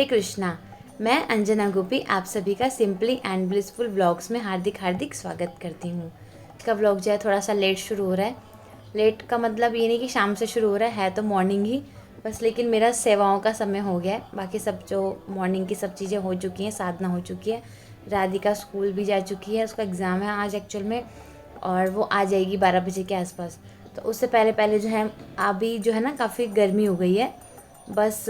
हरे कृष्णा। मैं अंजना गोपी आप सभी का सिंपली एंड ब्लिसफुल व्लॉग्स में हार्दिक स्वागत करती हूँ। इसका व्लॉग जो है थोड़ा सा लेट शुरू हो रहा है। लेट का मतलब ये नहीं कि शाम से शुरू हो रहा है तो मॉर्निंग ही बस, लेकिन मेरा सेवाओं का समय हो गया है। बाकी सब जो मॉर्निंग की सब चीज़ें हो चुकी हैं, साधना हो चुकी है, राधिका स्कूल भी जा चुकी है, उसका एग्ज़ाम है आज एक्चुअल में, और वो आ जाएगी 12 बजे के आसपास। तो उससे पहले पहले जो है अभी जो है ना काफ़ी गर्मी हो गई है। बस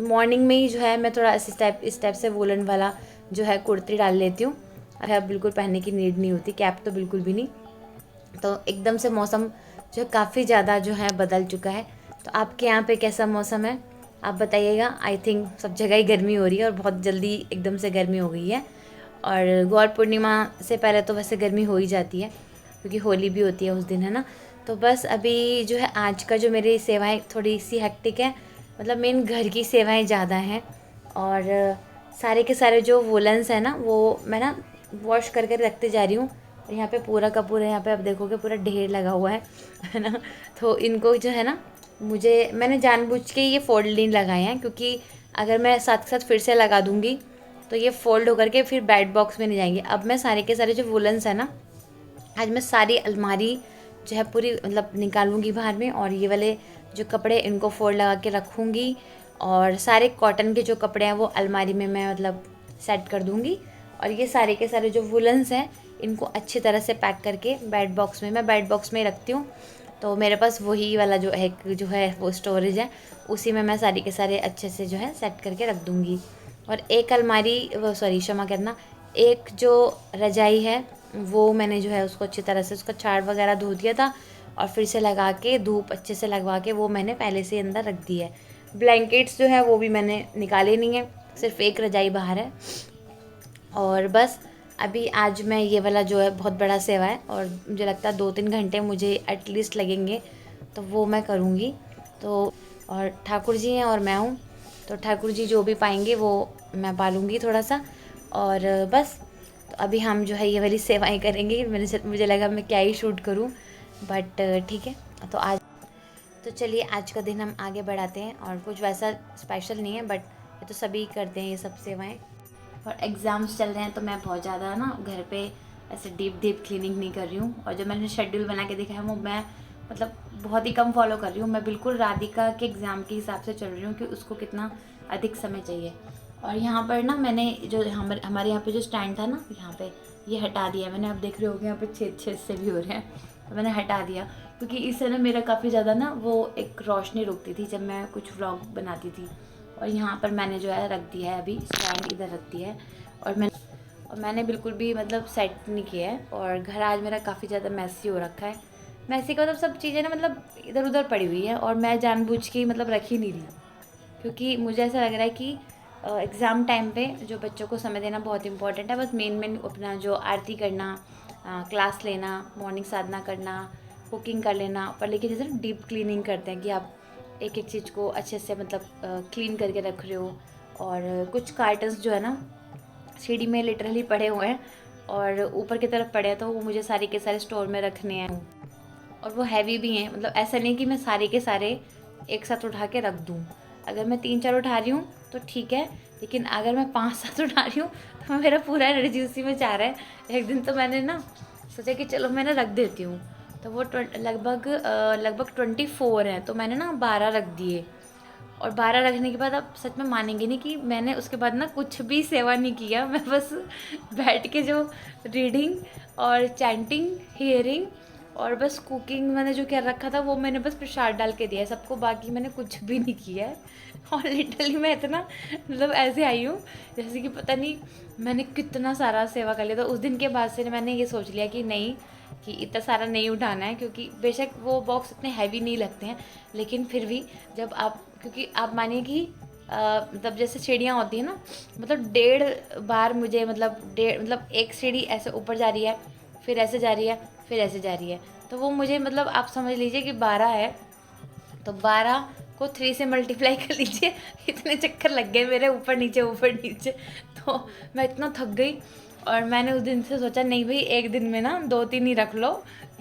मॉर्निंग में ही जो है मैं थोड़ा इस टाइप से वोलन वाला जो है कुर्ती डाल लेती हूँ। अब बिल्कुल पहनने की नीड नहीं होती, कैप तो बिल्कुल भी नहीं। तो एकदम से मौसम जो है काफ़ी ज़्यादा जो है बदल चुका है। तो आपके यहाँ पे कैसा मौसम है आप बताइएगा। आई थिंक सब जगह ही गर्मी हो रही है और बहुत जल्दी एकदम से गर्मी हो गई है। और गौर पूर्णिमा से पहले तो वैसे गर्मी हो ही जाती है क्योंकि होली भी होती है उस दिन, है ना। तो बस अभी जो है आज का जो मेरी सेवाएं थोड़ी सी हेक्टिक है, मतलब मेन घर की सेवाएं ज़्यादा हैं। और सारे के सारे जो वुलन्स हैं ना वो मैं ना वॉश करके रखते जा रही हूँ। और यहाँ पे पूरा का पूरा, यहाँ पे आप देखोगे पूरा ढेर लगा हुआ है ना। तो इनको जो है ना मैंने जानबूझ के ये फोल्ड नहीं लगाए हैं, क्योंकि अगर मैं साथ साथ फिर से लगा दूँगी तो ये फ़ोल्ड होकर के फिर बेड बॉक्स में नहीं जाएंगे। अब मैं सारे के सारे जो वुलन्स हैं ना, आज मैं सारी अलमारी जो है पूरी मतलब निकालूंगी बाहर में, और ये वाले जो कपड़े इनको फोल्ड लगा के रखूँगी। और सारे कॉटन के जो कपड़े हैं वो अलमारी में मैं मतलब सेट कर दूँगी। और ये सारे के सारे जो वुलन्स हैं इनको अच्छी तरह से पैक करके बेड बॉक्स में, मैं बेड बॉक्स में ही रखती हूँ। तो मेरे पास वही वाला जो है वो स्टोरेज है, उसी में मैं सारी के सारे अच्छे से जो है सेट करके रख दूँगी। और एक अलमारी वो सॉरी क्षमा करना, एक जो रजाई है वो मैंने जो है उसको अच्छी तरह से उसका छाड़ वगैरह धो दिया था, और फिर से लगा के धूप अच्छे से लगवा के वो मैंने पहले से अंदर रख दी है। ब्लैंकेट्स जो है वो भी मैंने निकाले नहीं है, सिर्फ एक रजाई बाहर है। और बस अभी आज मैं ये वाला जो है बहुत बड़ा सेवा है और मुझे लगता है 2-3 घंटे मुझे एटलीस्ट लगेंगे, तो वो मैं करूँगी। तो और ठाकुर जी हैं और मैं हूँ, तो ठाकुर जी जो भी पाएंगे वो मैं पालूँगी थोड़ा सा। और बस तो अभी हम जो है ये वाली सेवाएं करेंगे। मुझे लगा मैं क्या ही शूट करूँ, बट ठीक है। तो चलिए आज का दिन हम आगे बढ़ाते हैं, और कुछ वैसा स्पेशल नहीं है बट ये तो सभी करते हैं ये सब सेवाएं। और एग्ज़ाम्स चल रहे हैं तो मैं बहुत ज़्यादा ना घर पे ऐसे डीप क्लीनिंग नहीं कर रही हूँ, और जो मैंने शेड्यूल बना के देखा है वो मैं मतलब बहुत ही कम फॉलो कर रही हूँ। मैं बिल्कुल राधिका के एग्ज़ाम के हिसाब से चल रही हूँ कि उसको कितना अधिक समय चाहिए। और यहाँ पर ना मैंने जो हमारे यहाँ पे जो स्टैंड था ना, यहाँ पे ये हटा दिया मैंने। आप देख रहे हो कि यहाँ पे छेद से भी हो रहे हैं, तो मैंने हटा दिया क्योंकि इससे ना मेरा काफ़ी ज़्यादा ना वो एक रोशनी रुकती थी जब मैं कुछ व्लॉग बनाती थी। और यहाँ पर मैंने जो है रख दिया है, अभी स्टैंड इधर रख दिया है। और मैंने बिल्कुल भी मतलब सेट नहीं किया है, और घर आज मेरा काफ़ी ज़्यादा मैसी हो रखा है। मैसी का मतलब सब चीज़ें ना मतलब इधर उधर पड़ी हुई है, और मैं जानबूझ के मतलब रख ही नहीं रही, क्योंकि मुझे ऐसा लग रहा है कि एग्ज़ाम टाइम पे जो बच्चों को समय देना बहुत इंपॉर्टेंट है। बस मेन अपना जो आरती करना, क्लास लेना, मॉर्निंग साधना करना, कुकिंग कर लेना, पर लेकिन जैसे डीप क्लीनिंग करते हैं कि आप एक एक चीज़ को अच्छे से मतलब क्लीन करके रख रहे हो। और कुछ कार्टन्स जो है ना सीढ़ी में लिटरली पड़े हुए हैं और ऊपर की तरफ पड़े हैं, तो वो मुझे सारे के सारे स्टोर में रखने हैं। और वो हैवी भी हैं, मतलब ऐसा नहीं कि मैं सारे के सारे एक साथ उठा के रख दूँ। अगर मैं 3-4 उठा रही हूँ तो ठीक है, लेकिन अगर मैं 5-7 उठा रही हूँ तो मेरा पूरा एनर्जी उसी में जा रहा है। एक दिन तो मैंने ना सोचा कि चलो मैं ना रख देती हूँ, तो वो लगभग 24 हैं, तो मैंने ना 12 रख दिए। और 12 रखने के बाद आप सच में मानेंगे नहीं कि मैंने उसके बाद ना कुछ भी सेवा नहीं किया। मैं बस बैठ के जो रीडिंग और चैंटिंग, हियरिंग और बस कुकिंग मैंने जो क्या रखा था वो मैंने बस प्रसाद डाल के दिया है सबको, बाकी मैंने कुछ भी नहीं किया है। और लिटरली मैं इतना मतलब ऐसे आई हूँ जैसे कि पता नहीं मैंने कितना सारा सेवा कर लिया। तो उस दिन के बाद से मैंने ये सोच लिया कि नहीं, कि इतना सारा नहीं उठाना है, क्योंकि बेशक वो बॉक्स इतने हैवी नहीं लगते हैं, लेकिन फिर भी जब आप, क्योंकि आप मानिए कि मतलब जैसे सीढ़ियाँ होती हैं ना, मतलब 1.5 बार मुझे मतलब एक सीढ़ी ऐसे ऊपर जा रही है, फिर ऐसे जा रही है, फिर ऐसे जा रही है, तो वो मुझे मतलब आप समझ लीजिए कि 12 है, तो 12 को 3 से मल्टीप्लाई कर लीजिए। इतने चक्कर लग गए मेरे ऊपर नीचे। तो मैं इतना थक गई, और मैंने उस दिन से सोचा नहीं भाई, एक दिन में ना 2-3 ही रख लो,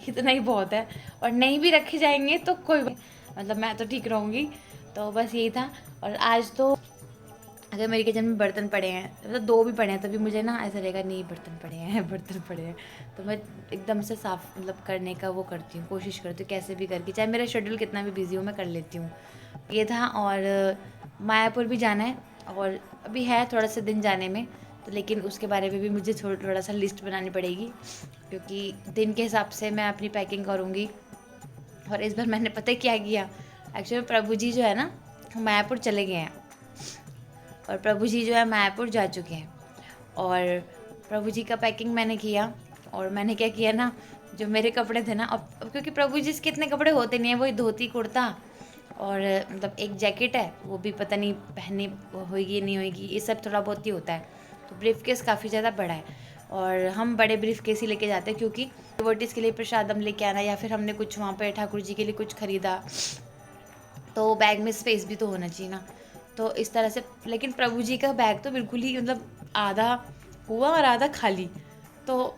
इतना ही बहुत है। और नहीं भी रखे जाएंगे तो कोई मतलब मैं तो ठीक रहूँगी। तो बस यही था। और आज तो अगर मेरे किचन में बर्तन पड़े हैं, मतलब 2 भी पड़े हैं, तभी मुझे ना ऐसा रहेगा नहीं बर्तन पड़े हैं बर्तन पड़े हैं। तो मैं एकदम से साफ़ मतलब करने का वो करती हूँ, कोशिश करती हूँ कैसे भी करके, चाहे मेरा शेड्यूल कितना भी बिज़ी हो मैं कर लेती हूँ। ये था। और मायापुर भी जाना है और अभी है थोड़ा सा दिन जाने में, तो लेकिन उसके बारे में भी मुझे थोड़ा सा लिस्ट बनानी पड़ेगी, क्योंकि दिन के हिसाब से मैं अपनी पैकिंग करूँगी। और इस बार मैंने पता है क्या किया, एक्चुअली प्रभु जी जो है ना मायापुर चले गए हैं, और प्रभु जी जो है मायापुर जा चुके हैं। और प्रभु जी का पैकिंग मैंने किया, और मैंने क्या किया ना, जो मेरे कपड़े थे ना, अब क्योंकि प्रभु जी के इतने कपड़े होते नहीं हैं, वही धोती कुर्ता और मतलब एक जैकेट है, वो भी पता नहीं पहननी होगी नहीं होगी, ये सब थोड़ा बहुत ही होता है। तो ब्रीफ केस काफ़ी ज़्यादा बड़ा है, और हम बड़े ब्रीफ केस ही लेके जाते हैं, क्योंकि डिवोटीज़ के लिए प्रसाद हम लेके आना, या फिर हमने कुछ वहाँ पे ठाकुर जी के लिए कुछ ख़रीदा, तो बैग में स्पेस भी तो होना चाहिए ना। तो इस तरह से, लेकिन प्रभु जी का बैग तो बिल्कुल ही मतलब आधा हुआ और आधा खाली। तो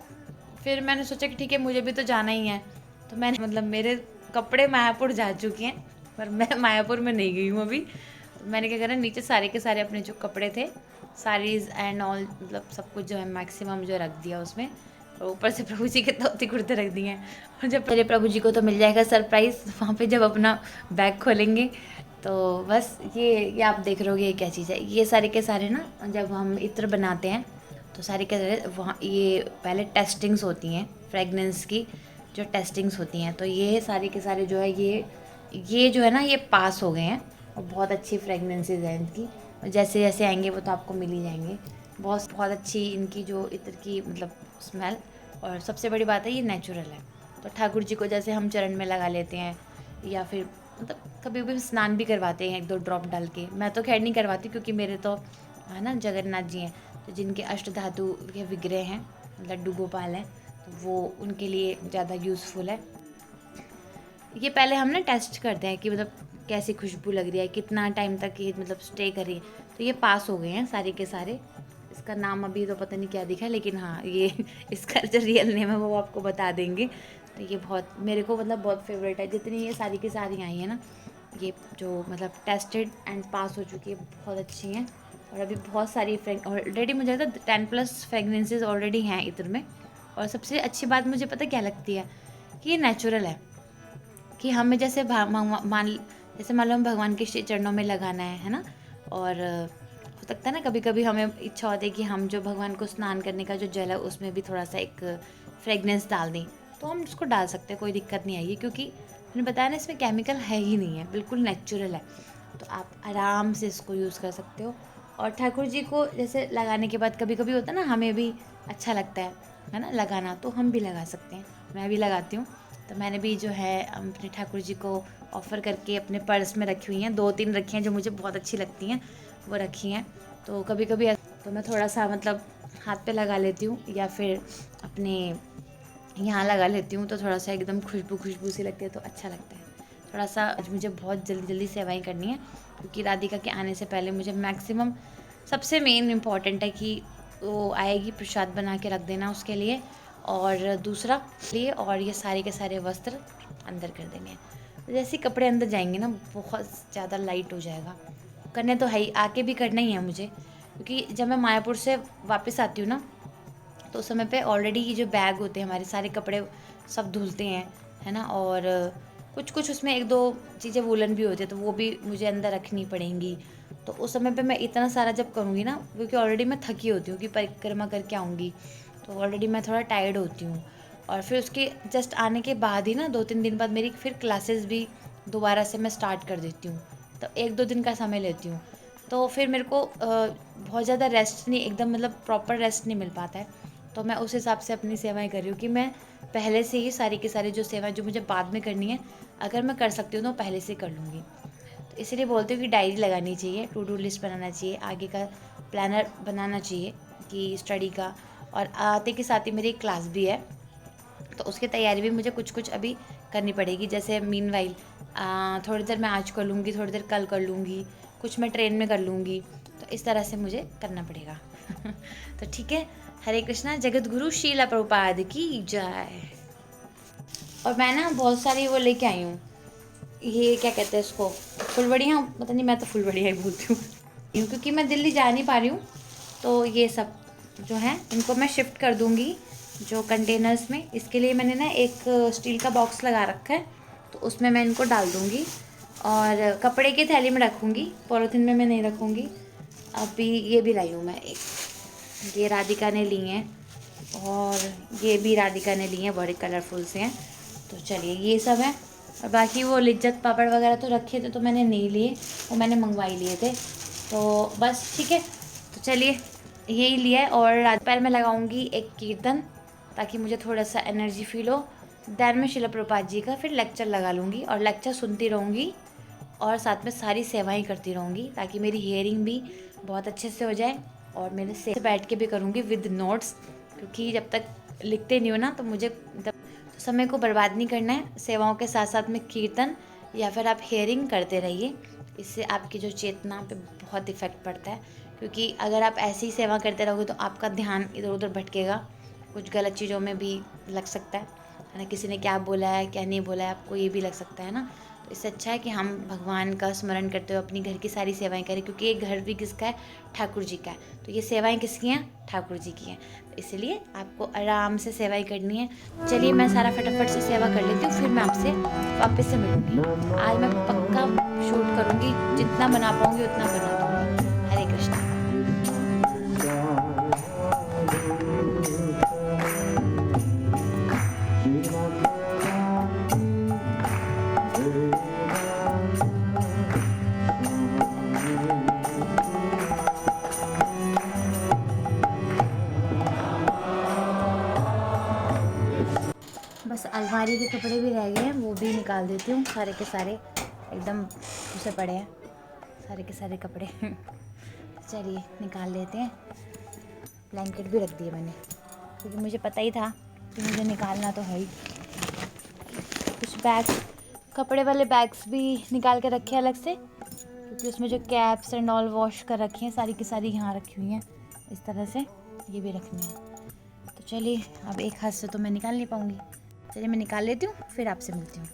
फिर मैंने सोचा कि ठीक है मुझे भी तो जाना ही है, तो मैंने मतलब मेरे कपड़े मायापुर जा चुके हैं, पर मैं मायापुर में नहीं गई हूँ अभी। मैंने क्या करा, नीचे सारे के सारे अपने जो कपड़े थे, साड़ीज़ एंड ऑल, मतलब सब कुछ जो है मैक्सिमम जो रख दिया उसमें, और ऊपर से प्रभु जी के धोती कुर्ते रख दिए हैं। और जब मेरे प्रभु जी को तो मिल जाएगा सरप्राइज़ वहाँ पे जब अपना बैग खोलेंगे। तो बस ये आप देख रहे हो ये क्या चीज़ है, ये सारे के सारे ना जब हम इत्र बनाते हैं तो सारे के सारे वहाँ ये पहले टेस्टिंग्स होती हैं फ्रेगनेंस की, जो टेस्टिंग्स होती हैं, तो ये सारे के सारे जो है ये जो है ना ये पास हो गए हैं, और बहुत अच्छी फ्रेगनेंसेज हैं इनकी, और जैसे जैसे आएंगे वो तो आपको मिल ही जाएंगे। बहुत बहुत अच्छी इनकी जो इत्र की मतलब स्मेल, और सबसे बड़ी बात है ये नेचुरल है। तो ठाकुर जी को जैसे हम चरण में लगा लेते हैं, या फिर मतलब कभी भी स्नान भी करवाते हैं 1-2 ड्रॉप डाल के। मैं तो खैर नहीं करवाती, क्योंकि मेरे तो है ना जगन्नाथ जी हैं, तो जिनके अष्ट धातु के विग्रह हैं, लड्डू गोपाल हैं, तो वो उनके लिए ज़्यादा यूज़फुल है। ये पहले हम ना टेस्ट करते हैं कि मतलब कैसी खुशबू लग रही है, कितना टाइम तक ये मतलब स्टे कर रही है। तो ये पास हो गए हैं सारे के सारे। इसका नाम अभी तो पता नहीं क्या दिखा है, लेकिन हाँ ये इसका जो रियल नेम है वो आपको बता देंगे। तो ये बहुत मेरे को मतलब बहुत फेवरेट है, जितनी ये सारी की सारी आई हैं ना, ये जो मतलब टेस्टेड एंड पास हो चुकी है, बहुत अच्छी हैं। और अभी बहुत सारी ऑलरेडी मुझे लगता है 10+ फ्रेगनेंसेज ऑलरेडी हैं इत्र में। और सबसे अच्छी बात मुझे पता क्या लगती है, कि ये नेचुरल है, कि हमें जैसे जैसे मान लो हम भगवान के चरणों में लगाना है ना। और हो सकता है ना कभी कभी हमें इच्छा होती है कि हम जो भगवान को स्नान करने का जो जल है उसमें भी थोड़ा सा एक फ्रेगनेंस डाल दें, तो हम उसको डाल सकते हैं, कोई दिक्कत नहीं आएगी, क्योंकि मैंने बताया ना इसमें केमिकल है ही नहीं है, बिल्कुल नेचुरल है। तो आप आराम से इसको यूज़ कर सकते हो। और ठाकुर जी को जैसे लगाने के बाद कभी कभी होता है ना हमें भी अच्छा लगता है ना लगाना, तो हम भी लगा सकते हैं, मैं भी लगाती हूँ। तो मैंने भी जो है अपने ठाकुर जी को ऑफ़र करके अपने पर्स में रखी हुई हैं, 2-3 रखी हैं जो मुझे बहुत अच्छी लगती हैं, वो रखी हैं। तो कभी कभी तो मैं थोड़ा सा मतलब हाथ पे लगा लेती हूँ, या फिर अपने यहाँ लगा लेती हूँ, तो थोड़ा सा एकदम खुशबू सी लगती है, तो अच्छा लगता है। थोड़ा सा आज मुझे बहुत जल्दी जल्दी सेवाएँ करनी है, क्योंकि राधिका के आने से पहले मुझे मैक्सिमम सबसे मेन इम्पॉर्टेंट है कि वो आएगी, प्रसाद बना के रख देना उसके लिए, और दूसरा लिए, और ये सारे के सारे वस्त्र अंदर कर देंगे। तो जैसे ही कपड़े अंदर जाएंगे ना बहुत ज़्यादा लाइट हो जाएगा। करने तो है ही, आके भी करना ही है मुझे, क्योंकि जब मैं मायापुर से वापस आती हूँ ना, तो उस समय पे ऑलरेडी ये जो बैग होते हैं हमारे सारे कपड़े सब धुलते हैं, है ना। और कुछ कुछ उसमें 1-2 चीज़ें वूलन भी होती है, तो वो भी मुझे अंदर रखनी पड़ेंगी। तो उस समय पे मैं इतना सारा जब करूँगी ना, क्योंकि ऑलरेडी मैं थकी होती हूँ कि परिक्रमा करके आऊँगी, तो ऑलरेडी मैं थोड़ा टायर्ड होती हूँ। और फिर उसके जस्ट आने के बाद ही ना 2-3 दिन बाद मेरी फिर क्लासेस भी दोबारा से मैं स्टार्ट कर देती हूँ, तो 1-2 दिन का समय लेती हूँ। तो फिर मेरे को बहुत ज़्यादा रेस्ट नहीं, एकदम मतलब प्रॉपर रेस्ट नहीं मिल पाता है। तो मैं उस हिसाब से अपनी सेवाएं कर रही हूँ कि मैं पहले से ही सारी की सारी जो सेवाएं जो मुझे बाद में करनी है, अगर मैं कर सकती हूँ तो पहले से कर लूँगी। तो इसीलिए बोलती हूँ कि डायरी लगानी चाहिए, टू डू लिस्ट बनाना चाहिए, आगे का प्लानर बनाना चाहिए कि स्टडी का। और आते के साथ ही मेरी क्लास भी है, तो उसकी तैयारी भी मुझे कुछ कुछ अभी करनी पड़ेगी। जैसे मीनवाइल थोड़ी देर मैं आज कर लूँगी, थोड़ी देर कल कर लूँगी, कुछ मैं ट्रेन में कर लूँगी, तो इस तरह से मुझे करना पड़ेगा। तो ठीक है, हरे कृष्णा, जगत गुरु शीला प्रभुपाद की जय। और मैं ना बहुत सारी वो लेके आई हूँ, ये क्या कहते हैं इसको, फुलवड़ियाँ, पता नहीं, मैं तो फुलवड़ियाँ ही बोलती हूँ। क्योंकि मैं दिल्ली जा नहीं पा रही हूँ, तो ये सब जो है इनको मैं शिफ्ट कर दूँगी जो कंटेनर्स में। इसके लिए मैंने ना एक स्टील का बॉक्स लगा रखा है, तो उसमें मैं इनको डाल दूँगी और कपड़े की थैली में रखूँगी, पॉलीथीन में मैं नहीं रखूँगी। अभी ये भी लाई हूँ मैं एक, ये राधिका ने ली हैं और ये भी राधिका ने ली हैं, बड़े कलरफुल से हैं। तो चलिए ये सब है। और बाकी वो लिज्जत पापड़ वगैरह तो रखे थे, तो मैंने नहीं लिए, वो मैंने मंगवा ही लिए थे। तो बस ठीक है, तो चलिए यही लिया है। और रात पैर में लगाऊंगी एक कीर्तन, ताकि मुझे थोड़ा सा एनर्जी फील हो। दैन में शिला प्रभुपाद जी का फिर लेक्चर लगा लूँगी और लेक्चर सुनती रहूँगी और साथ में सारी सेवाएं करती रहूँगी, ताकि मेरी हियरिंग भी बहुत अच्छे से हो जाए। और मेरे से बैठ के भी करूँगी विद नोट्स, क्योंकि जब तक लिखते नहीं हो ना, तो मुझे तो समय को बर्बाद नहीं करना है। सेवाओं के साथ साथ में कीर्तन या फिर आप हियरिंग करते रहिए, इससे आपकी जो चेतना पे बहुत इफ़ेक्ट पड़ता है। क्योंकि अगर आप ऐसी ही सेवा करते रहोगे तो आपका ध्यान इधर उधर भटकेगा, कुछ गलत चीज़ों में भी लग सकता है ना, किसी ने क्या बोला है क्या नहीं बोला है आपको ये भी लग सकता है ना। तो इससे अच्छा है कि हम भगवान का स्मरण करते हुए अपनी घर की सारी सेवाएं करें, क्योंकि ये घर भी किसका है, ठाकुर जी का है। तो ये सेवाएं किसकी हैं, ठाकुर जी की हैं। तो इसलिए आपको आराम से सेवाएं करनी है। चलिए मैं सारा फटाफट से सेवा कर लेती हूँ, फिर मैं आपसे वापस से मिलूँगी। आज मैं पक्का शूट करूँगी, जितना बना पाऊँगी उतना बना दूँगी। हरे कृष्णा। बस अलमारी के कपड़े भी रह गए हैं, वो भी निकाल देती हूँ। सारे के सारे एकदम घुसे पड़े हैं, सारे के सारे कपड़े। चलिए निकाल लेते हैं। ब्लैंकेट भी रख दिए मैंने, क्योंकि मुझे पता ही था कि मुझे निकालना तो है ही। कुछ बैग्स, कपड़े वाले बैग्स भी निकाल के रखे अलग से, क्योंकि उसमें जो कैप्स एंड ऑल वॉश कर रखी हैं, सारी की सारी यहाँ रखी हुई हैं इस तरह से, ये भी रखनी है। तो चलिए अब एक हाथ से तो मैं निकाल नहीं पाऊँगी, चलिए मैं निकाल लेती हूँ, फिर आपसे मिलती हूँ।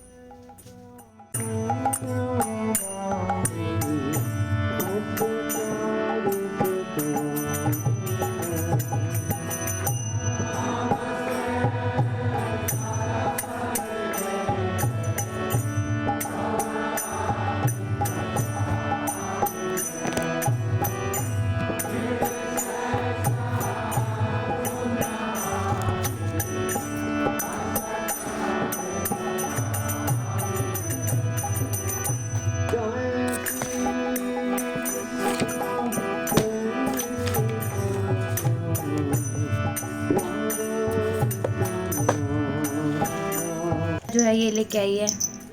जो है ये लेके आई है,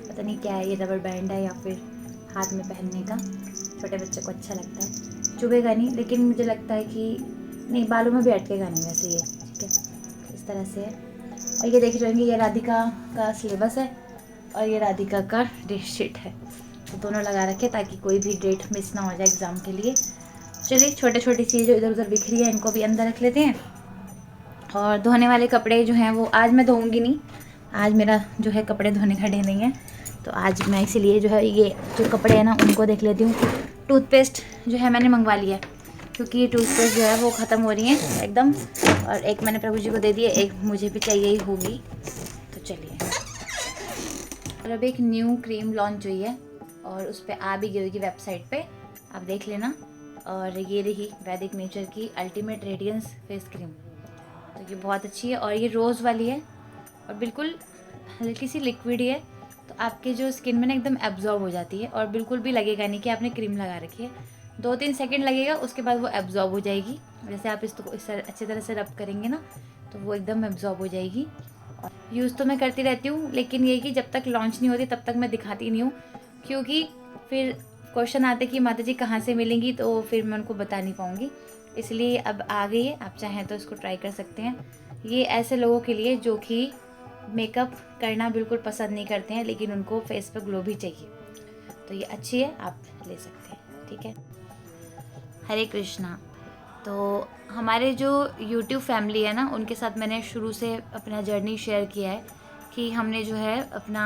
पता नहीं क्या है, ये रबर बैंड है या फिर हाथ में पहनने का, छोटे बच्चे को अच्छा लगता है। चुभेगा नहीं, लेकिन मुझे लगता है कि नहीं, बालों में भी अटकेगा नहीं वैसे ये, ठीक है। इस तरह से है। और ये देख रहे होंगे, ये राधिका का सिलेबस है और ये राधिका का डेट शीट है, तो दोनों लगा रखे ताकि कोई भी डेट मिस ना हो जाए एग्ज़ाम के लिए। चलिए छोटे छोटी चीज़ें इधर उधर बिखरी है, इनको भी अंदर रख लेते हैं। और धोने वाले कपड़े जो हैं वो आज मैं धोऊंगी नहीं, आज मेरा जो है कपड़े धोने का डे नहीं है, तो आज मैं इसीलिए जो है ये जो कपड़े हैं ना उनको देख लेती हूँ। टूथपेस्ट जो है मैंने मंगवा लिया है, क्योंकि ये टूथपेस्ट जो है वो ख़त्म हो रही है एकदम, और एक मैंने प्रभु जी को दे दिया, एक मुझे भी चाहिए ही होगी। तो चलिए, और अब एक न्यू क्रीम लॉन्च हुई है और उस पर आ भी गई होगी वेबसाइट पे, आप देख लेना। और ये रही वैदिक नेचर की अल्टीमेट रेडियंस फेस क्रीम, तो ये बहुत अच्छी है और ये रोज़ वाली है और बिल्कुल हल्की सी लिक्विड ही है, तो आपके जो स्किन में ना एकदम एब्जॉर्ब हो जाती है और बिल्कुल भी लगेगा नहीं कि आपने क्रीम लगा रखी है। 2-3 सेकंड लगेगा, उसके बाद वो एब्जॉर्ब हो जाएगी। जैसे आप इसको इस अच्छी तरह से रब करेंगे ना, तो वो एकदम एब्जॉर्ब हो जाएगी। यूज़ तो मैं करती रहती हूँ, लेकिन ये कि जब तक लॉन्च नहीं होती तब तक मैं दिखाती नहीं हूँ, क्योंकि फिर क्वेश्चन आते कि माता जी कहाँ से मिलेंगी, तो फिर मैं उनको बता नहीं पाऊँगी। इसलिए अब आ गई है, आप चाहें तो इसको ट्राई कर सकते हैं। ये ऐसे लोगों के लिए जो कि मेकअप करना बिल्कुल पसंद नहीं करते हैं, लेकिन उनको फेस पर ग्लो भी चाहिए, तो ये अच्छी है, आप ले सकते हैं, ठीक है। हरे कृष्णा। तो हमारे जो यूट्यूब फैमिली है ना, उनके साथ मैंने शुरू से अपना जर्नी शेयर किया है कि हमने जो है अपना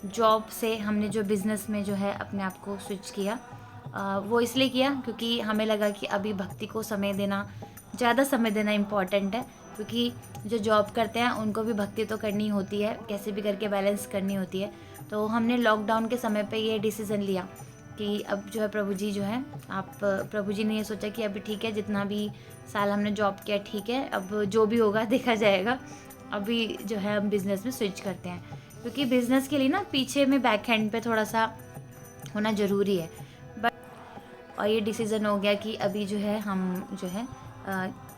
जॉब से हमने जो बिज़नेस में जो है अपने आप को स्विच किया, वो इसलिए किया क्योंकि हमें लगा कि अभी भक्ति को समय देना, ज़्यादा समय देना इम्पॉर्टेंट है, क्योंकि जो जॉब करते हैं उनको भी भक्ति तो करनी होती है, कैसे भी करके बैलेंस करनी होती है। तो हमने लॉकडाउन के समय पे ये डिसीज़न लिया कि अब जो है प्रभु जी जो है, प्रभु जी ने ये सोचा कि अभी ठीक है, जितना भी साल हमने जॉब किया ठीक है, अब जो भी होगा देखा जाएगा, अभी जो है हम बिज़नेस में स्विच करते हैं, क्योंकि बिज़नेस के लिए ना पीछे में बैक हैंड पे थोड़ा सा होना ज़रूरी है। बट और ये डिसीज़न हो गया कि अभी जो है हम जो है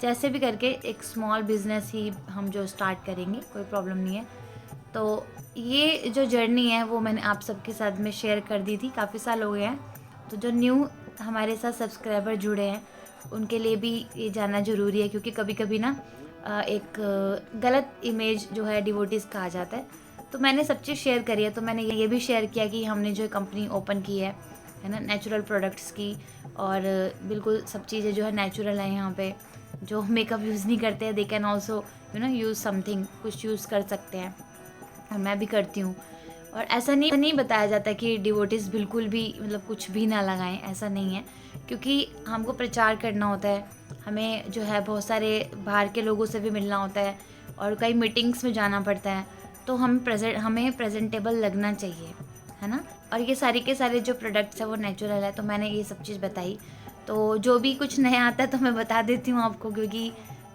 जैसे भी करके एक स्मॉल बिज़नेस ही हम जो स्टार्ट करेंगे, कोई प्रॉब्लम नहीं है। तो ये जो जर्नी है वो मैंने आप सबके साथ में शेयर कर दी थी, काफ़ी साल हो गए हैं। तो जो न्यू हमारे साथ सब्सक्राइबर जुड़े हैं उनके लिए भी ये जानना ज़रूरी है, क्योंकि कभी कभी ना एक गलत इमेज जो है डिवोटीज़ का आ जाता है। तो मैंने सब चीज़ शेयर करी है। तो मैंने ये भी शेयर किया कि हमने जो कंपनी ओपन की है ना, नेचुरल प्रोडक्ट्स की, और बिल्कुल सब चीज़ें जो है नेचुरल है यहाँ पे। जो मेकअप यूज़ नहीं करते हैं they can also use something, कुछ यूज़ कर सकते हैं, और मैं भी करती हूँ। और ऐसा नहीं बताया जाता कि डिवोटीज़ बिल्कुल भी मतलब कुछ भी ना लगाएं, ऐसा नहीं है, क्योंकि हमको प्रचार करना होता है, हमें जो है बहुत सारे बाहर के लोगों से भी मिलना होता है, और कई मीटिंग्स में जाना पड़ता है। तो हमें प्रेजेंटेबल लगना चाहिए, है ना। और ये सारे के सारे जो प्रोडक्ट्स है वो नेचुरल है। तो मैंने ये सब चीज़ बताई। तो जो भी कुछ नया आता है तो मैं बता देती हूँ आपको, क्योंकि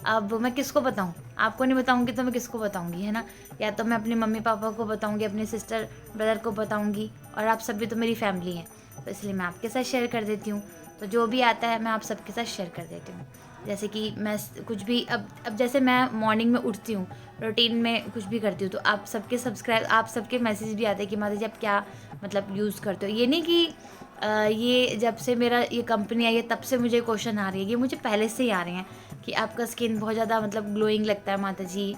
अब मैं किसको बताऊँ, आपको नहीं बताऊँगी तो मैं किसको बताऊँगी, है ना। या तो मैं अपने मम्मी पापा को बताऊँगी, अपने सिस्टर ब्रदर को बताऊँगी, और आप सब भी तो मेरी फैमिली हैं, तो इसलिए मैं आपके साथ शेयर कर देती हूँ। तो जो भी आता है मैं आप सबके साथ शेयर कर देती हूँ। जैसे कि मैं कुछ भी अब जैसे मैं मॉर्निंग में उठती हूँ, रूटीन में कुछ भी करती हूँ, तो आप सबके मैसेज भी आते हैं कि माता जी आप क्या मतलब यूज़ करते हो। ये नहीं कि ये जब से मेरा ये कंपनी आई है तब से मुझे क्वेश्चन आ रही है, ये मुझे पहले से ही आ रहे हैं कि आपका स्किन बहुत ज़्यादा मतलब ग्लोइंग लगता है माता जी,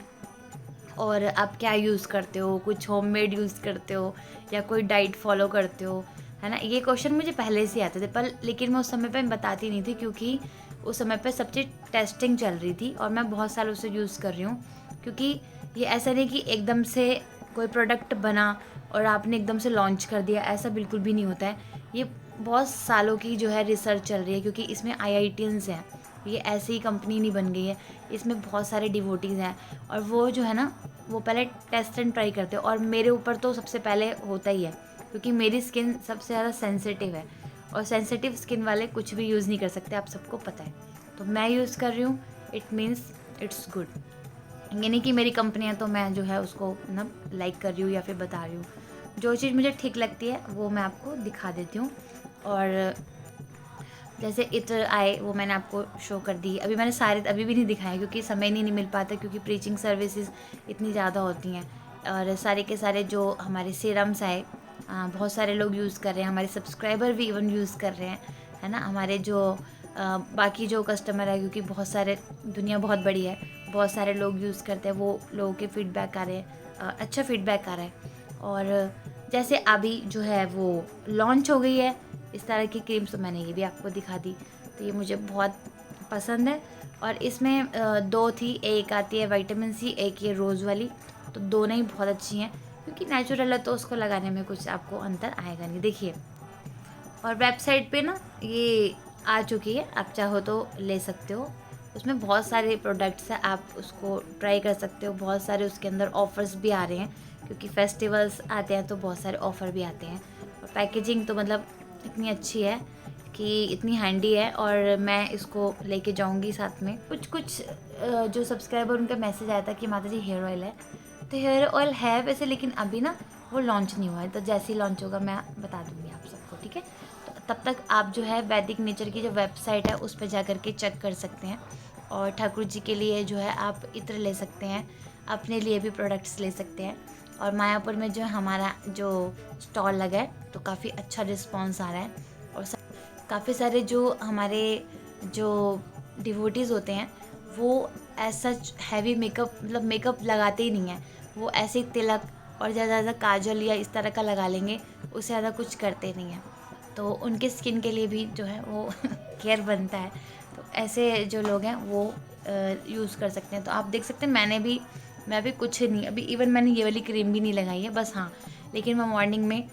और आप क्या यूज़ करते हो, कुछ होममेड यूज़ करते हो या कोई डाइट फॉलो करते हो, है ना। ये क्वेश्चन मुझे पहले से आते थे, पर लेकिन मैं उस समय पे बताती नहीं थी, क्योंकि उस समय पे सब चीज़ टेस्टिंग चल रही थी, और मैं बहुत सालों से यूज़ कर रही हूँ। क्योंकि ये ऐसा नहीं कि एकदम से कोई प्रोडक्ट बना और आपने एकदम से लॉन्च कर दिया, ऐसा बिल्कुल भी नहीं होता है। ये बहुत सालों की जो है रिसर्च चल रही है, क्योंकि इसमें IITians हैं, ये ऐसे ही कंपनी नहीं बन गई है, इसमें बहुत सारे डिवोटीज़ हैं, और वो जो है ना वो पहले टेस्ट एंड ट्राई करते हो। और मेरे ऊपर तो सबसे पहले होता ही है, क्योंकि मेरी स्किन सबसे ज़्यादा सेंसिटिव है, और सेंसिटिव स्किन वाले कुछ भी यूज़ नहीं कर सकते, आप सबको पता है। तो मैं यूज़ कर रही हूँ, इट मीन्स इट्स गुड। ये नहीं कि मेरी कंपनी है तो मैं जो है उसको मतलब लाइक कर रही हूँ या फिर बता रही हूँ। जो चीज़ मुझे ठीक लगती है वो मैं आपको दिखा देती हूँ। और जैसे इत्र आए वो मैंने आपको शो कर दी। अभी मैंने सारे अभी भी नहीं दिखाए, क्योंकि समय नहीं मिल पाता, क्योंकि प्रीचिंग सर्विसेज इतनी ज़्यादा होती हैं। और सारे के सारे जो हमारे सीरम्स आए, बहुत सारे लोग यूज़ कर रहे हैं, हमारे सब्सक्राइबर भी इवन यूज़ कर रहे हैं, है ना। हमारे जो बाकी जो कस्टमर है, क्योंकि बहुत सारे दुनिया बहुत बड़ी है, बहुत सारे लोग यूज़ करते हैं, वो लोगों के फीडबैक आ रहे हैं, अच्छा फीडबैक आ रहा है। और जैसे अभी जो है वो लॉन्च हो गई है इस तरह की क्रीम्स, तो मैंने ये भी आपको दिखा दी। तो ये मुझे बहुत पसंद है। और इसमें दो थी, एक आती है विटामिन C, एक ये रोज़ वाली। तो दोनों ही बहुत अच्छी हैं, क्योंकि नेचुरल है तो उसको लगाने में कुछ आपको अंतर आएगा नहीं। देखिए, और वेबसाइट पे ना ये आ चुकी है, आप चाहो तो ले सकते हो। उसमें बहुत सारे प्रोडक्ट्स हैं, आप उसको ट्राई कर सकते हो। बहुत सारे उसके अंदर ऑफ़र्स भी आ रहे हैं, क्योंकि फेस्टिवल्स आते हैं तो बहुत सारे ऑफ़र भी आते हैं। और पैकेजिंग तो मतलब इतनी अच्छी है कि इतनी हैंडी है, और मैं इसको लेके जाऊंगी साथ में। कुछ जो सब्सक्राइबर उनका मैसेज आया था कि माता जी हेयर ऑयल है, तो हेयर ऑयल है वैसे, लेकिन अभी ना वो लॉन्च नहीं हुआ है। तो जैसे ही लॉन्च होगा मैं बता दूंगी आप सबको, ठीक है। तो तब तक आप जो है वैदिक नेचर की जो वेबसाइट है उस पर जा कर के चेक कर सकते हैं। और ठाकुर जी के लिए जो है आप इत्र ले सकते हैं, अपने लिए भी प्रोडक्ट्स ले सकते हैं। और मायापुर में जो हमारा जो स्टॉल लगा है तो काफ़ी अच्छा रिस्पॉन्स आ रहा है। और काफ़ी सारे जो हमारे जो डिवोटीज़ होते हैं वो ऐसा हैवी मेकअप मतलब मेकअप लगाते ही नहीं हैं, वो ऐसे ही तिलक और ज़्यादा ज़्यादा काजल या इस तरह का लगा लेंगे, उससे ज़्यादा कुछ करते नहीं हैं। तो उनके स्किन के लिए भी जो है वो केयर बनता है। तो ऐसे जो लोग हैं वो यूज़ कर सकते हैं। तो आप देख सकते हैं मैं भी कुछ नहीं, अभी इवन मैंने ये वाली क्रीम भी नहीं लगाई है बस। हाँ, लेकिन मैं मॉर्निंग में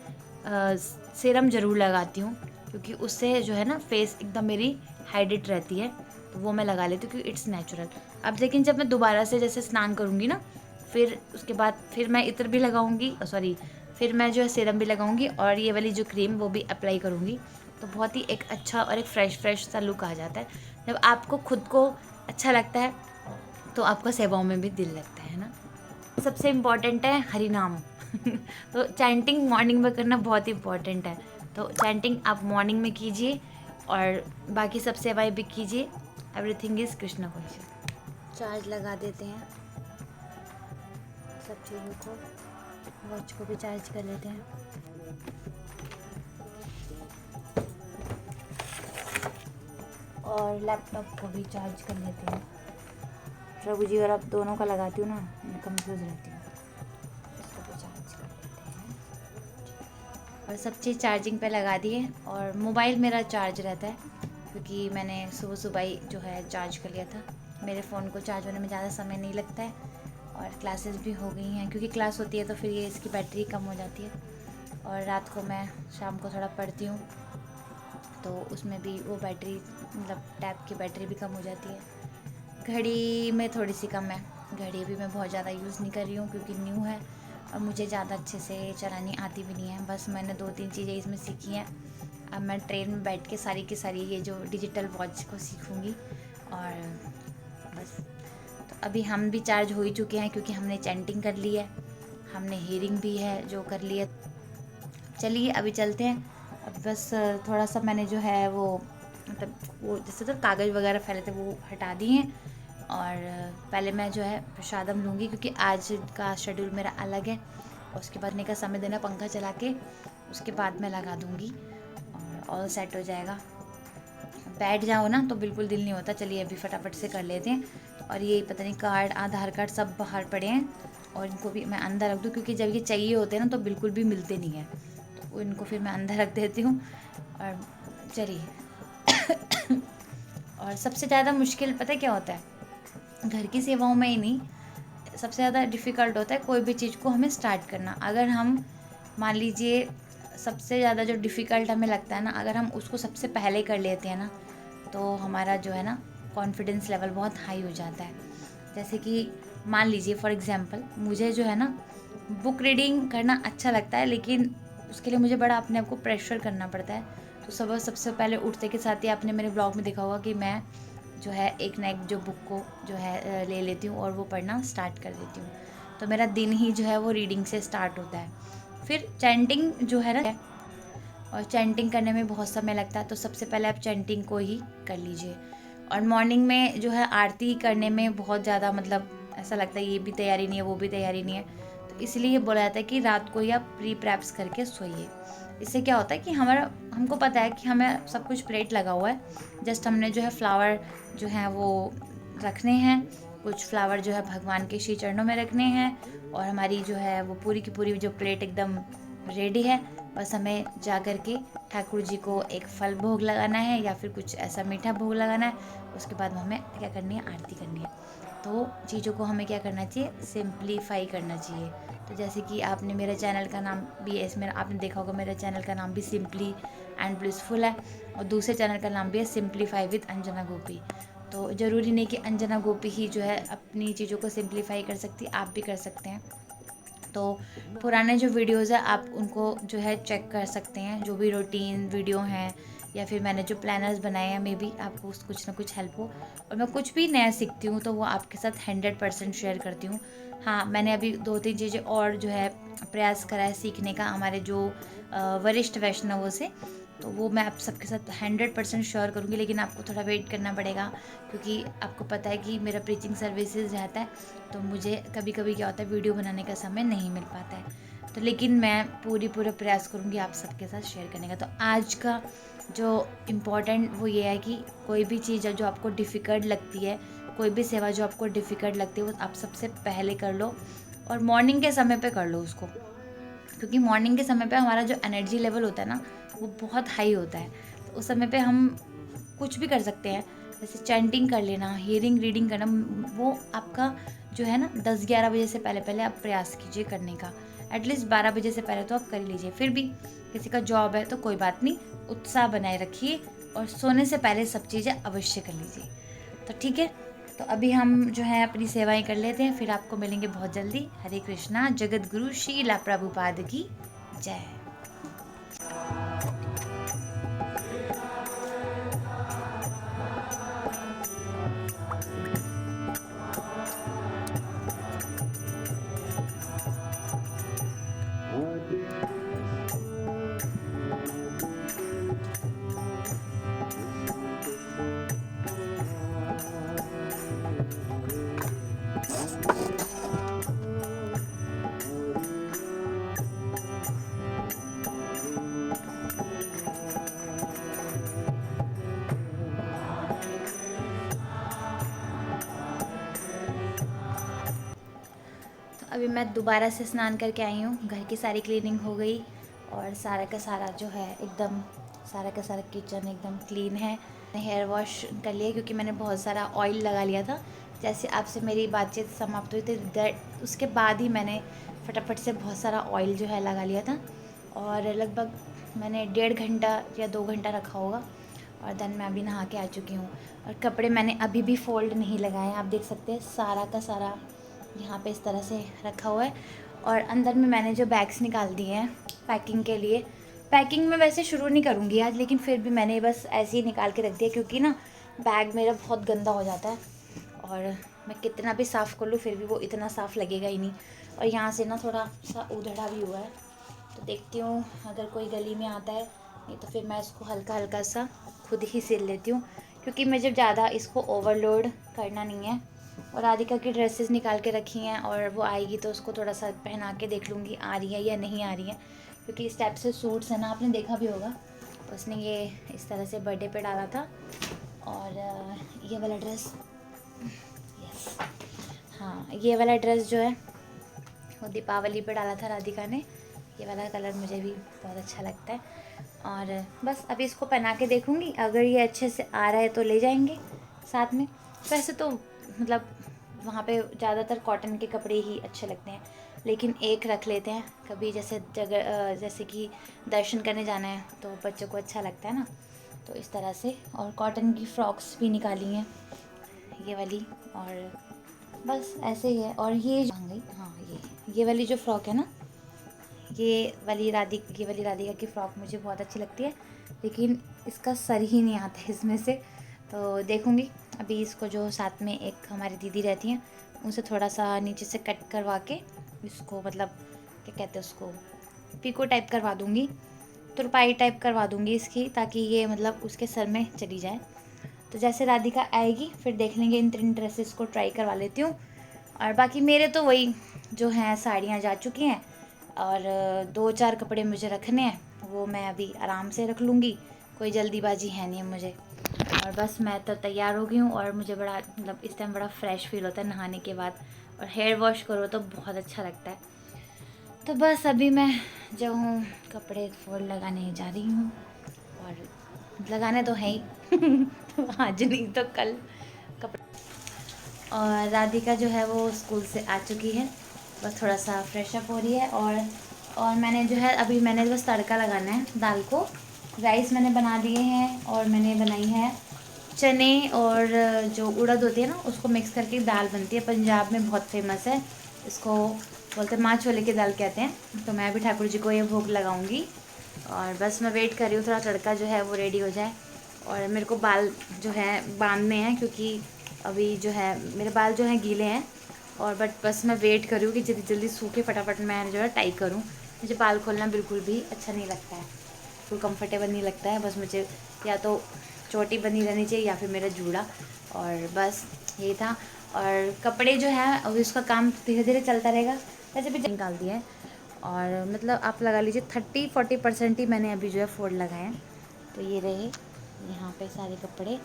सीरम ज़रूर लगाती हूँ, क्योंकि उससे जो है ना फेस एकदम मेरी हाइड्रेट रहती है, तो वो मैं लगा लेती हूँ क्योंकि इट्स नेचुरल। अब लेकिन जब मैं दोबारा से जैसे स्नान करूँगी ना, फिर उसके बाद फिर मैं इत्र भी लगाऊंगी, सॉरी, फिर मैं जो है सीरम भी लगाऊंगी और ये वाली जो क्रीम वो भी अप्लाई करूँगी। तो बहुत ही एक अच्छा और एक फ्रेश सा लुक आ जाता है। जब आपको खुद को अच्छा लगता है तो आपका सेवाओं में भी दिल लगता है ना। सबसे इम्पॉर्टेंट है हरि नाम तो चैंटिंग मॉर्निंग में करना बहुत इम्पॉर्टेंट है। तो चैंटिंग आप मॉर्निंग में कीजिए और बाकी सब सेवाएं भी कीजिए। Everything is Krishna conscious. Charge लगा देते हैं सब चीज़ों को, वॉच को भी चार्ज कर लेते हैं। और लैपटॉप को भी चार्ज कर लेते हैं। प्रभु जी और आप दोनों का लगाती हूँ ना, मैं कंफ्यूज रहती हूँ। इसको भी चार्ज कर लेते हैं और सब चीज़ चार्जिंग पे लगा दिए। और मोबाइल मेरा चार्ज रहता है क्योंकि मैंने सुबह सुबह ही जो है चार्ज कर लिया था। मेरे फ़ोन को चार्ज होने में ज़्यादा समय नहीं लगता है और क्लासेस भी हो गई हैं, क्योंकि क्लास होती है तो फिर ये इसकी बैटरी कम हो जाती है। और रात को मैं शाम को थोड़ा पढ़ती हूँ तो उसमें भी वो बैटरी मतलब टैब की बैटरी भी कम हो जाती है। घड़ी में थोड़ी सी कम है, घड़ी भी मैं बहुत ज़्यादा यूज़ नहीं कर रही हूँ क्योंकि न्यू है और मुझे ज़्यादा अच्छे से चलानी आती भी नहीं है। बस मैंने 2-3 चीज़ें इसमें सीखी हैं। अब मैं ट्रेन में बैठ के सारी की सारी ये जो डिजिटल वॉच को सीखूँगी। और बस, तो अभी हम भी चार्ज हो ही चुके हैं क्योंकि हमने चैंटिंग कर ली है, हमने हीयरिंग भी है जो कर ली है। चलिए अभी चलते हैं। अब बस थोड़ा सा मैंने जो है वो मतलब वो जैसे तो कागज़ वगैरह फैले थे वो हटा दिए हैं। और पहले मैं जो है प्रसादम लूँगी क्योंकि आज का शेड्यूल मेरा अलग है। और उसके बाद का समय देना पंखा चला के, उसके बाद मैं लगा दूँगी और ऑल सेट हो जाएगा। बैठ जाओ ना तो बिल्कुल दिल नहीं होता। चलिए अभी फटाफट से कर लेते हैं। और ये पता नहीं कार्ड, आधार कार्ड सब बाहर पड़े हैं और इनको भी मैं अंदर रख दूँ क्योंकि जब ये चाहिए होते हैं ना तो बिल्कुल भी मिलते नहीं हैं, तो इनको फिर मैं अंदर रख देती हूँ। और चलिए और सबसे ज़्यादा मुश्किल पता है क्या होता है, घर की सेवाओं में ही नहीं, सबसे ज़्यादा डिफ़िकल्ट होता है कोई भी चीज़ को हमें स्टार्ट करना। अगर हम मान लीजिए सबसे ज़्यादा जो डिफ़िकल्ट हमें लगता है ना, अगर हम उसको सबसे पहले कर लेते हैं ना तो हमारा जो है ना कॉन्फिडेंस लेवल बहुत हाई हो जाता है। जैसे कि मान लीजिए फॉर एग्ज़ाम्पल मुझे जो है ना बुक रीडिंग करना अच्छा लगता है, लेकिन उसके लिए मुझे बड़ा अपने आप को प्रेशर करना पड़ता है। तो सुबह सबसे पहले उठते के साथ ही आपने मेरे ब्लॉग में देखा होगा कि मैं जो है एक ना एक जो बुक को जो है ले लेती हूँ और वो पढ़ना स्टार्ट कर देती हूँ। तो मेरा दिन ही जो है वो रीडिंग से स्टार्ट होता है। फिर चैंटिंग जो है ना, और चैंटिंग करने में बहुत समय लगता है, तो सबसे पहले आप चैंटिंग को ही कर लीजिए। और मॉर्निंग में जो है आरती करने में बहुत ज़्यादा मतलब ऐसा लगता है ये भी तैयारी नहीं है वो भी तैयारी नहीं है, तो इसलिए बोला जाता है कि रात को ही आप प्री प्रैप्स करके सोइए। इससे क्या होता है कि हमारा हमको पता है कि हमें सब कुछ प्लेट लगा हुआ है, जस्ट हमने जो है फ्लावर जो है वो रखने हैं, कुछ फ्लावर जो है भगवान के श्री चरणों में रखने हैं और हमारी जो है वो पूरी की पूरी जो प्लेट एकदम रेडी है। बस हमें जा कर के ठाकुर जी को एक फल भोग लगाना है या फिर कुछ ऐसा मीठा भोग लगाना है। उसके बाद हमें क्या करनी है, आरती करनी है। तो चीज़ों को हमें क्या करना चाहिए, सिंप्लीफाई करना चाहिए। तो जैसे कि आपने मेरे चैनल का नाम भी है, इसमें आपने देखा होगा मेरे चैनल का नाम भी सिंपली एंड ब्लिसफुल है और दूसरे चैनल का नाम भी है सिंप्लीफाई विद अंजना गोपी। तो ज़रूरी नहीं कि अंजना गोपी ही जो है अपनी चीज़ों को सिंप्लीफाई कर सकती, आप भी कर सकते हैं। तो पुराने जो वीडियोज़ है आप उनको जो है चेक कर सकते हैं, जो भी रूटीन वीडियो हैं या फिर मैंने जो प्लानर्स बनाए हैं, मे बी आपको कुछ ना कुछ हेल्प हो। और मैं कुछ भी नया सीखती हूँ तो वो आपके साथ 100% शेयर करती हूँ। हाँ, मैंने अभी 2-3 चीज़ें और जो है प्रयास करा है सीखने का हमारे जो वरिष्ठ वैष्णवों से, तो वो मैं आप सबके साथ 100% शेयर करूँगी, लेकिन आपको थोड़ा वेट करना पड़ेगा क्योंकि आपको पता है कि मेरा प्रीचिंग सर्विसेज रहता है, तो मुझे कभी कभी क्या होता है वीडियो बनाने का समय नहीं मिल पाता है। तो लेकिन मैं पूरा प्रयास करूँगी आप सबके साथ शेयर करने का। तो आज का जो इम्पोर्टेंट वो ये है कि कोई भी चीज़ जो आपको डिफ़िकल्ट लगती है, कोई भी सेवा जो आपको डिफ़िकल्ट लगती है वो आप सबसे पहले कर लो और मॉर्निंग के समय पे कर लो उसको, क्योंकि मॉर्निंग के समय पे हमारा जो एनर्जी लेवल होता है ना वो बहुत हाई होता है। तो उस समय पे हम कुछ भी कर सकते हैं, जैसे चैंटिंग कर लेना, हियरिंग रीडिंग करना, वो आपका जो है ना 10-11 बजे से पहले पहले आप प्रयास कीजिए करने का। एटलीस्ट 12 बजे से पहले तो आप कर लीजिए। फिर भी किसी का जॉब है तो कोई बात नहीं, उत्साह बनाए रखिए और सोने से पहले सब चीज़ें अवश्य कर लीजिए। तो ठीक है, तो अभी हम जो है अपनी सेवाएं कर लेते हैं, फिर आपको मिलेंगे बहुत जल्दी। हरे कृष्णा। जगत गुरु श्रीला प्रभुपाद की जय। अभी मैं दोबारा से स्नान करके आई हूँ, घर की सारी क्लीनिंग हो गई और सारा का सारा जो है एकदम, सारा का सारा किचन एकदम क्लीन है। हेयर वॉश कर लिया क्योंकि मैंने बहुत सारा ऑयल लगा लिया था। जैसे आपसे मेरी बातचीत समाप्त हुई थी उसके बाद ही मैंने फटाफट से बहुत सारा ऑयल जो है लगा लिया था और लगभग मैंने 1.5 घंटा या 2 घंटा रखा होगा और देन मैं अभी नहा के आ चुकी हूँ। और कपड़े मैंने अभी भी फ़ोल्ड नहीं लगाए हैं, आप देख सकते हैं सारा का सारा यहाँ पे इस तरह से रखा हुआ है। और अंदर में मैंने जो बैग्स निकाल दिए हैं पैकिंग के लिए, पैकिंग में वैसे शुरू नहीं करूँगी आज, लेकिन फिर भी मैंने बस ऐसे ही निकाल के रख दिया क्योंकि ना बैग मेरा बहुत गंदा हो जाता है और मैं कितना भी साफ़ कर लूँ फिर भी वो इतना साफ़ लगेगा ही नहीं। और यहाँ से ना थोड़ा सा उधड़ा भी हुआ है, तो देखती हूँ अगर कोई गली में आता है, नहीं तो फिर मैं इसको हल्का हल्का सा खुद ही सिल लेती हूँ क्योंकि मुझे ज़्यादा इसको ओवरलोड करना नहीं है। और राधिका की ड्रेसेस निकाल के रखी हैं और वो आएगी तो उसको थोड़ा सा पहना के देख लूँगी आ रही है या नहीं आ रही है, क्योंकि इस टाइप से सूट्स है ना, आपने देखा भी होगा, उसने ये इस तरह से बर्थडे पे डाला था। और ये वाला ड्रेस, यस हाँ, ये वाला ड्रेस जो है वो दीपावली पे डाला था राधिका ने। ये वाला कलर मुझे भी बहुत अच्छा लगता है और बस अभी इसको पहना के देखूँगी, अगर ये अच्छे से आ रहा है तो ले जाएंगे साथ में। वैसे तो मतलब वहाँ पे ज़्यादातर कॉटन के कपड़े ही अच्छे लगते हैं, लेकिन एक रख लेते हैं कभी, जैसे जैसे कि दर्शन करने जाना है तो बच्चों को अच्छा लगता है ना, तो इस तरह से। और कॉटन की फ्रॉक्स भी निकाली हैं ये वाली, और बस ऐसे ही है। और ये गई, हाँ ये वाली जो फ़्रॉक है ना, ये वाली राधिका की फ़्रॉक मुझे बहुत अच्छी लगती है, लेकिन इसका सर ही नहीं आता है इसमें से, तो देखूँगी अभी इसको। जो साथ में एक हमारी दीदी रहती हैं उनसे थोड़ा सा नीचे से कट करवा के इसको, मतलब क्या कहते हैं उसको, पिको टाइप करवा दूँगी, तुरपाई टाइप करवा दूँगी इसकी, ताकि ये मतलब उसके सर में चली जाए। तो जैसे राधिका आएगी फिर देख लेंगे, इन 3 ड्रेसेस को ट्राई करवा लेती हूँ। और बाकी मेरे तो वही जो हैं साड़ियाँ जा चुकी हैं और 2-4 कपड़े मुझे रखने हैं, वो मैं अभी आराम से रख लूँगी, कोई जल्दीबाजी है नहीं मुझे। और बस मैं तो तैयार हो गई हूँ और मुझे बड़ा मतलब इस टाइम बड़ा फ्रेश फील होता है नहाने के बाद, और हेयर वॉश करो तो बहुत अच्छा लगता है। तो बस अभी मैं जो हूँ कपड़े फोल्ड लगाने जा रही हूँ, और लगाने तो है ही तो आज नहीं तो कल कपड़े। और राधिका जो है वो स्कूल से आ चुकी है, बस थोड़ा सा फ्रेश अप हो रही है। और मैंने जो है अभी मैंने बस तड़का लगाना है दाल को। राइस मैंने बना दिए हैं और मैंने बनाई है चने और जो उड़द होती है ना उसको मिक्स करके दाल बनती है, पंजाब में बहुत फेमस है, इसको बोलते हैं माँ छोले की दाल कहते हैं। तो मैं भी ठाकुर जी को ये भोग लगाऊंगी और बस मैं वेट कर रही हूँ थोड़ा तड़का जो है वो रेडी हो जाए। और मेरे को बाल जो है बांधने हैं क्योंकि अभी जो है मेरे बाल जो हैं गीले हैं, और बस मैं वेट कर रही हूँ कि जल्दी जल्दी सूखे फटाफट मैं जो है टाई करूँ। मुझे बाल खोलना बिल्कुल भी अच्छा नहीं लगता है, बिल्कुल कंफर्टेबल नहीं लगता है, बस मुझे या तो चोटी बनी रहनी चाहिए या फिर मेरा जूड़ा। और बस यही था। और कपड़े जो है अभी उसका काम धीरे धीरे चलता रहेगा, वैसे भी निकाल दिया है और मतलब आप लगा लीजिए 30-40% ही मैंने अभी जो है फोल्ड लगाए हैं। तो ये रहे यहाँ पे सारे कपड़े।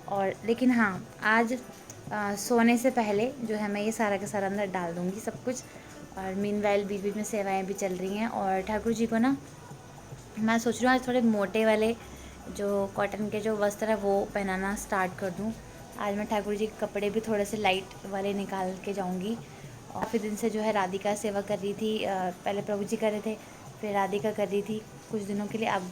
और लेकिन हाँ आज सोने से पहले जो है मैं ये सारा का सारा अंदर डाल दूँगी सब कुछ। और मीनवाइल बीच बीच में सेवाएँ भी चल रही हैं। और ठाकुर जी को ना मैं सोच रही हूँ आज थोड़े मोटे वाले जो कॉटन के जो वस्त्र है वो पहनाना स्टार्ट कर दूँ। आज मैं ठाकुर जी के कपड़े भी थोड़े से लाइट वाले निकाल के जाऊँगी और फिर दिन से जो है राधिका सेवा कर रही थी। पहले प्रभु जी कर रहे थे, फिर राधिका कर रही थी कुछ दिनों के लिए। अब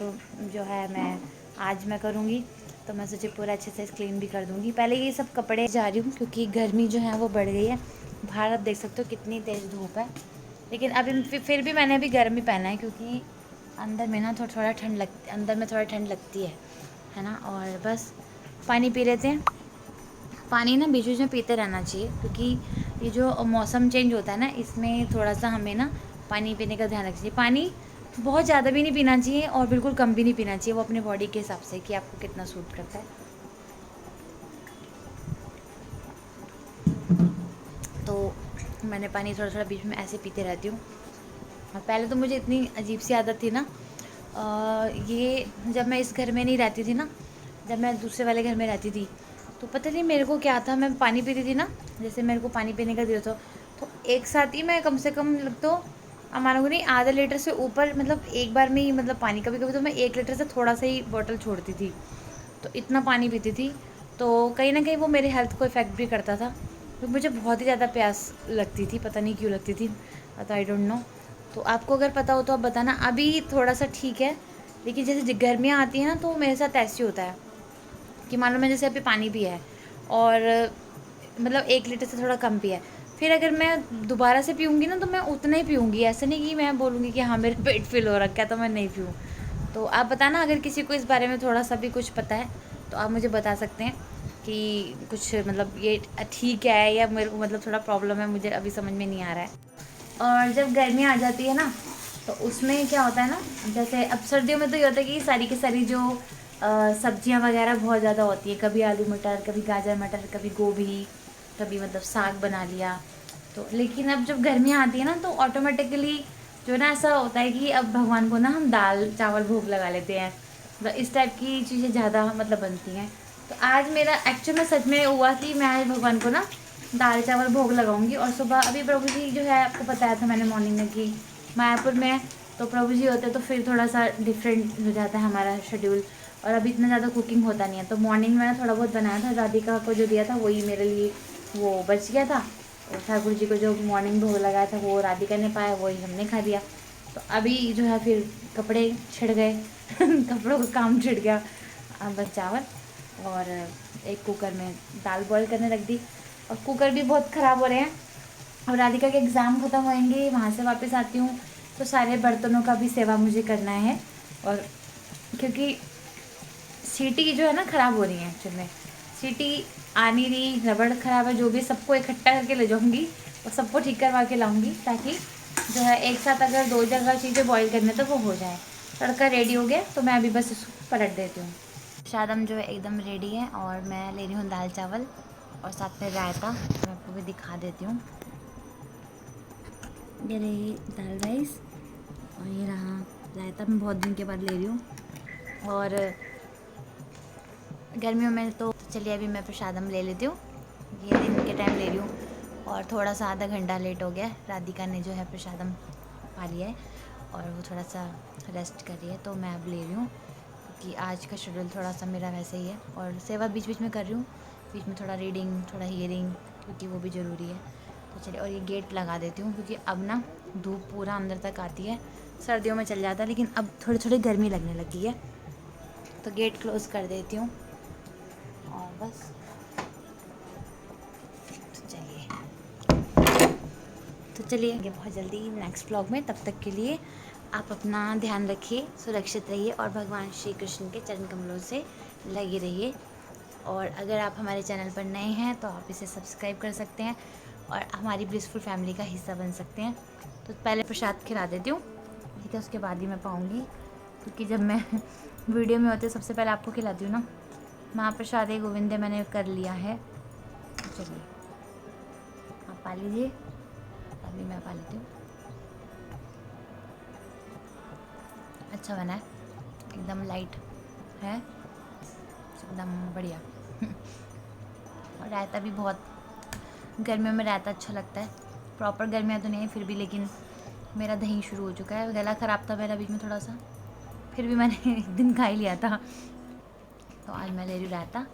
जो है आज मैं करूँगी, तो मैं सोची पूरा अच्छे से क्लीन भी कर दूँगी। पहले ये सब कपड़े जा रही हूँ क्योंकि गर्मी जो है वो बढ़ गई है। बाहर आप देख सकते हो कितनी तेज़ धूप है, लेकिन अभी फिर भी मैंने अभी गर्म ही पहना है क्योंकि अंदर में ना थोड़ा ठंड लगती, अंदर में थोड़ा ठंड लगती है ना। और बस पानी पी लेते हैं। पानी ना बीच बीच में पीते रहना चाहिए क्योंकि ये जो मौसम चेंज होता है ना, इसमें थोड़ा सा हमें ना पानी पीने का ध्यान रखना चाहिए। पानी बहुत ज़्यादा भी नहीं पीना चाहिए और बिल्कुल कम भी नहीं पीना चाहिए, वो अपनी बॉडी के हिसाब से कि आपको कितना सूट करता है। तो मैंने पानी थोड़ा थोड़ा बीच में ऐसे पीते रहती हूँ। और पहले तो मुझे इतनी अजीब सी आदत थी ना, ये जब मैं इस घर में नहीं रहती थी ना, जब मैं दूसरे वाले घर में रहती थी, तो पता नहीं मेरे को क्या था, मैं पानी पीती थी ना, जैसे मेरे को पानी पीने का दिया था, तो एक साथ ही मैं कम से कम तो मानोगे नहीं आधा लीटर से ऊपर, मतलब एक बार में ही, मतलब पानी कभी कभी तो मैं 1 लीटर से थोड़ा सा ही बॉटल छोड़ती थी, तो इतना पानी पीती थी। तो कहीं ना कहीं वो मेरे हेल्थ को इफ़ेक्ट भी करता था, तो मुझे बहुत ही ज़्यादा प्यास लगती थी, पता नहीं क्यों लगती थी, तो आई डोंट नो। तो आपको अगर पता हो तो आप बताना। अभी थोड़ा सा ठीक है, लेकिन जैसे गर्मियाँ आती हैं ना, तो मेरे साथ ऐसे होता है कि मान लो मैं जैसे अभी पानी पिया है और मतलब 1 लीटर से थोड़ा कम पिया है, फिर अगर मैं दोबारा से पीऊँगी ना तो मैं उतना ही पीऊँगी। ऐसा नहीं कि मैं बोलूँगी कि हाँ मेरे पेट फिल हो रखा है तो मैं नहीं पीऊँ। तो आप बताना अगर किसी को इस बारे में थोड़ा सा भी कुछ पता है तो आप मुझे बता सकते हैं कि कुछ मतलब ये ठीक है या मेरे को मतलब थोड़ा प्रॉब्लम है, मुझे अभी समझ में नहीं आ रहा है। और जब गर्मी आ जाती है ना, तो उसमें क्या होता है ना, जैसे अब सर्दियों में तो ये होता है कि सारी की सारी जो सब्जियां वगैरह बहुत ज़्यादा होती है, कभी आलू मटर, कभी गाजर मटर, कभी गोभी, कभी मतलब साग बना लिया। तो लेकिन अब जब गर्मियाँ आती है ना, तो ऑटोमेटिकली जो ना ऐसा होता है कि अब भगवान को ना हम दाल चावल भोग लगा लेते हैं, मतलब इस टाइप की चीज़ें ज़्यादा मतलब बनती हैं। तो आज मेरा एक्चुअल में सच में हुआ कि मैं आज भगवान को ना दाल चावल भोग लगाऊंगी। और सुबह अभी प्रभु जी जो है, आपको बताया था मैंने मॉर्निंग में कि मायापुर में तो प्रभु जी होते तो फिर थोड़ा सा डिफरेंट हो जाता है हमारा शेड्यूल, और अभी इतना ज़्यादा कुकिंग होता नहीं है। तो मॉर्निंग में थोड़ा बहुत बनाया था, राधिका को जो दिया था वही मेरे लिए वो बच गया था, और ठाकुर जी को जो मॉर्निंग भोग लगाया था वो राधिका ने पाया, वही हमने खा दिया। तो अभी जो है फिर कपड़े छिड़ गए कपड़ों का काम छिड़ गया। अब बस चावल और एक कुकर में दाल बॉईल करने रख दी, और कुकर भी बहुत ख़राब हो रहे हैं। और राधिका के एग्ज़ाम ख़त्म होंगे, वहाँ से वापस आती हूँ तो सारे बर्तनों का भी सेवा मुझे करना है। और क्योंकि सीटी जो है ना ख़राब हो रही है, एक्चुअल में सीटी आ नहीं रही, रबड़ ख़राब है, जो भी सबको इकट्ठा करके ले जाऊँगी और सबको ठीक करवा के लाऊँगी, ताकि जो है एक साथ अगर 2 जगह चीज़ें बॉईल करने तो वो हो जाए। तड़का रेडी हो गया, तो मैं अभी बस इसको पलट देती हूँ। शादम जो है एकदम रेडी है, और मैं ले रही हूँ दाल चावल और साथ में रायता, मैं आपको भी दिखा देती हूँ। ये रही दाल राइस और ये रहा रायता, मैं बहुत दिन के बाद ले रही हूँ। और गर्मियों में तो चलिए अभी मैं प्रसादम ले लेती हूँ, ये दिन के टाइम ले रही हूँ। और थोड़ा सा आधा घंटा लेट हो गया, राधिका ने जो है प्रसादम पा लिया है और वो थोड़ा सा रेस्ट कर रही है, तो मैं अब ले रही हूँ क्योंकि आज का शेड्यूल थोड़ा सा मेरा वैसे ही है। और सेवा बीच बीच में कर रही हूँ, बीच में थोड़ा रीडिंग, थोड़ा हियरिंग, क्योंकि वो भी ज़रूरी है। तो चलिए, और ये गेट लगा देती हूँ क्योंकि अब ना धूप पूरा अंदर तक आती है, सर्दियों में चल जाता है लेकिन अब थोड़ी थोड़ी गर्मी लगने लगी है, तो गेट क्लोज़ कर देती हूँ। और बस तो चलिए आगे बहुत जल्दी नेक्स्ट व्लॉग में, तब तक के लिए आप अपना ध्यान रखिए, सुरक्षित रहिए और भगवान श्री कृष्ण के चरण कमलों से लगे रहिए। और अगर आप हमारे चैनल पर नए हैं तो आप इसे सब्सक्राइब कर सकते हैं और हमारी ब्लिसफुल फैमिली का हिस्सा बन सकते हैं। तो पहले प्रसाद खिला देती हूँ, ठीक है, उसके बाद ही मैं पाऊँगी, क्योंकि जब मैं वीडियो में होती हूँ सबसे पहले आपको खिलाती हूँ ना। महाप्रसादे गोविंदे मैंने कर लिया है, चलिए आप पा लीजिए, अभी मैं पा लेती हूँ। अच्छा बना है, एकदम लाइट है, एकदम बढ़िया और रायता भी बहुत, गर्मियों में रायता अच्छा लगता है। प्रॉपर गर्मियाँ तो नहीं है फिर भी, लेकिन मेरा दही शुरू हो चुका है, गला ख़राब था मेरा बीच में थोड़ा सा, फिर भी मैंने एक दिन खा ही लिया था। तो आज मैं ले रही हूँ रायता,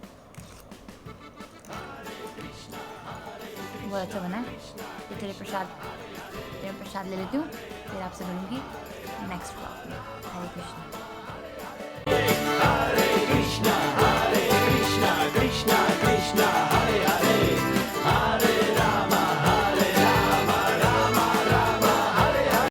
बहुत अच्छा बना है। तो तेरे प्रसाद ले लेती हूँ, फिर आपसे मिलूँगी नेक्स्ट ब्लॉग में। हरे कृष्ण।